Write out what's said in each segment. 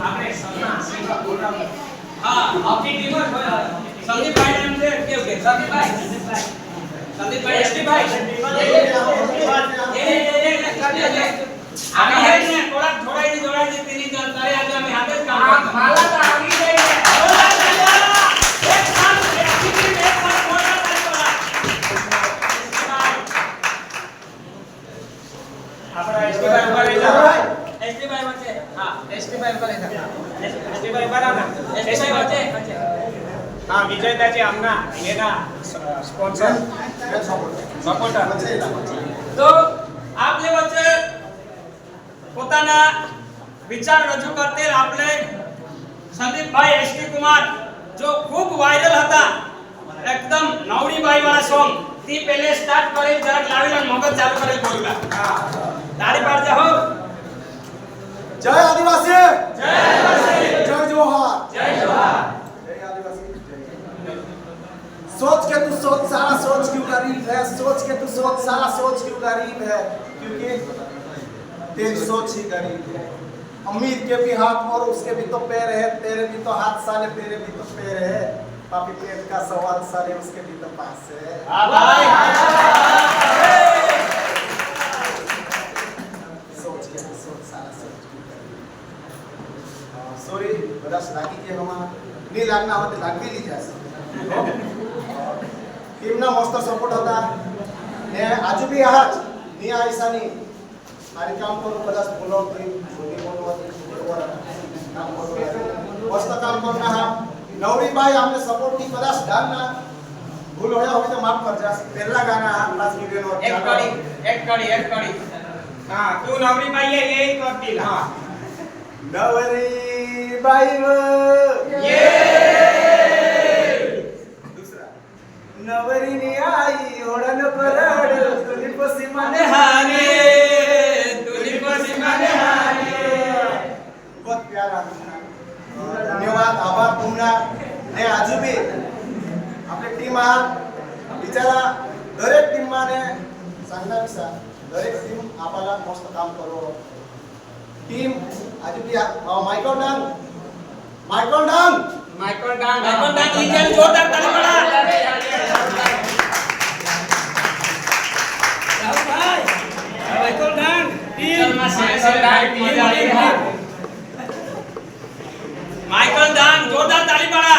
આપણે હા આપની ટીમ જ હોય સંદીપભાઈ નામ છે કેવું કે સંદીપભાઈ એસટીભાઈ આને હે ને થોડા જોડાઈ તેની તારે આજે અમે હાથે જ કામ કરતા માલા તો આવી ગઈ છે એક કામ એસટીભાઈ એક પર મોટા તારી આપણા એસટીભાઈ ઉપર લઈ જાઓ એસટીભાઈ વચ્ચે હા એસટીભાઈ ઉપર લઈ જાઓ એસટીભાઈ બરાબર એસટીભાઈ વચ્ચે हाँ विजयदा जी आमना एना स्पॉन्सर सपोर्टर तो आपने वच्चे પોતાના વિચાર રજૂ કરતે આપણે સંદીપભાઈ એસટી કુમાર જો ખૂબ વાયરલ હતા એકદમ નવડીબાઈ વાળા સોંગ થી પહેલે સ્ટાર્ટ કરી જરાક લાવીને મગજ ચાલુ કરી બોલવા હા તાળી પાડજે હો जय आदिवासी जय जोहार सोच के तू सोच सारा सोच क्यों गरीब है सोच के तू सोच सारा सोच क्यों गरीब है क्योंकि तेरी सोच ही गरीब है अमीर के भी हाथ और उसके भी तो पैर है तेरे भी तो हाथ साले तेरे भी तो पैर है पापी पेट का सवाल साले उसके भी तो पास है भाई सोच के तू सोच सारा सोच सॉरी बरस लागी के हमा नहीं लागना होते लागवी ली जाए टीमना मस्त सपोर्ट होता ने आजू भी आज नहीं आईसानी मारी काम करू बदास बोलो की छोटी बोलो काम करू मस्त काम करना है नवरी भाई हमने सपोर्ट की बदास डालना भूल होया हो तो माफ कर जा पहला गाना लास्ट वीडियो नो एक कड़ी हां तू नवरी भाई ये कर दी हां नवरी भाई ये नवरी ने आई ओडन परड तुली पसी माने हारे बहुत प्यारा धन्यवाद आभार तुमना ने आजू भी आपली टीम आहात बिचारा दरेक टीम माने सांगना विसा दरेक टीम आपला मस्त काम करो टीम आजू भी माइकल डांग लीजिए जोरदार ताली बजा माइकल डांग जोरदार ताली पड़ा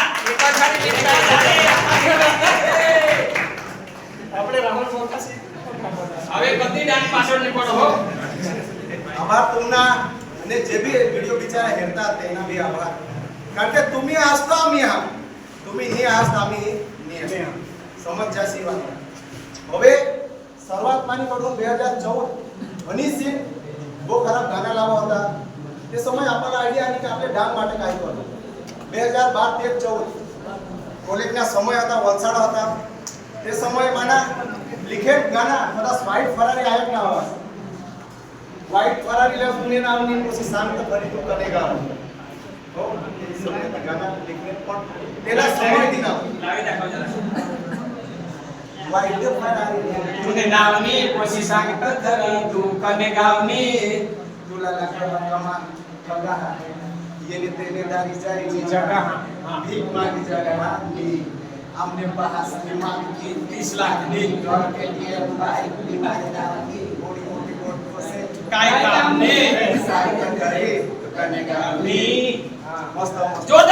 આપણે રાહુલ મોકાસી હવે કદી ડાંગ પાછળ ને પડો હો આભાર तुमना અને જે બી વિડિયો બિચારા હેરતા તેના બી આભાર કારણ કે तुम्ही असता आम्ही आहात तुम्ही हे असता आम्ही नाही समज जासी વાત હવે શરૂઆત માની કરું 2014 હની સિંહ બહુ ખરાબ ગાના લાવવા હતા તે સમય આપણને આઈડિયા આની કે આપણે ડાંગ માટે કાઈ કરવું 2012 13 14 કોલેજના સમય હતા વલસાડ હતા તે સમયમાંના લિખેત ગાના કદાચ વ્હાઈટ ફરારી આયક ના આવાજ व्हाइट फरारी ले सुने नाम नहीं कोशिश शांत करी तो करेगा हो ये गाना लिखने पर तेरा समय दिन लावी दाखव जरा व्हाइट फरारी तुने नाम नहीं कोशिश शांत करी तू करेगा नहीं तुला लगा कमान ठगा ये ने तेरे दारी जारी नी जगह भीख मांगी जगह नी हमने बहस में मांग की 30 लाख नी घर के लिए भाई की मांगना की बड़ी मोटी कोट से काय काम ने सारी करे तो करेगा नहीं मस्त जो